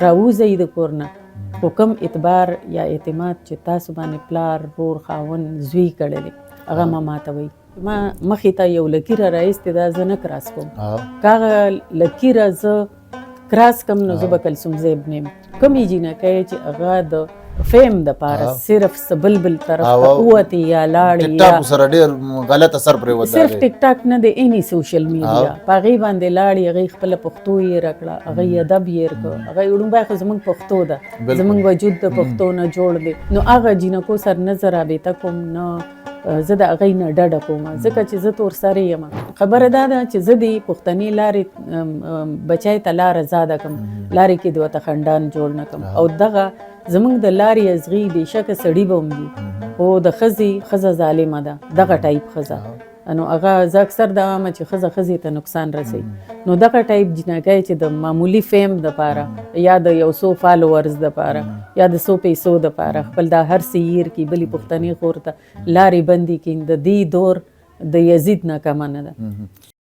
راوځئ د کور نه خو کوم اعتبار یا اعتماد چې تاسو باندې پلار رور خاوند زوی کړی هغه مه ماتوئ. ما مخې ته یو لکیره راایستې ده زه نه کراس کوم که هغه لکیره زه کراس کم نو زه به کلسوم زیب نیم. کومې جینکۍ چې هغه د فیم دپاره صرف څه بل طرف ته ووتې یا لاړې ټیک ټاک سره ډېر غلط اثر پرې صرف ټیک ټاک نه دی اینی سوشل میډیا په هغې باندې لاړې هغې خپله پښتو هېره کړه هغې ادب هېر کړه هغې وړومبی خو زموږ پښتو ده زموږ وجود د پښتو نه جوړ دی نو هغه جینکو سره نه زه رابطه کوم نه زه د هغې نه ډډه کوم ځکه چې زه تورسرې یم. خبره دا ده چې زه د پښتنې لارې بچی ته لاره زاده کړم لارې کې د ورته خنډان جوړ نه کړم او دغه زمونږ د لارې ازغي بېشکه سړي به هم دي خو د ښځه ظالمه ده دغه ټایپ ښځه نو هغه زه اکثر دا وایم چې ښځې ته نقصان رسوي نو دغه ټایپ جنکۍ چې د معمولي فیم دپاره یا د یو څو فالوورز دپاره یا د څو پیسو دپاره خپل دا هر څه هیر کړي بلې پښتنې خور ته لارې بندې کړي د دې دور د یزید نه کمه نه ده.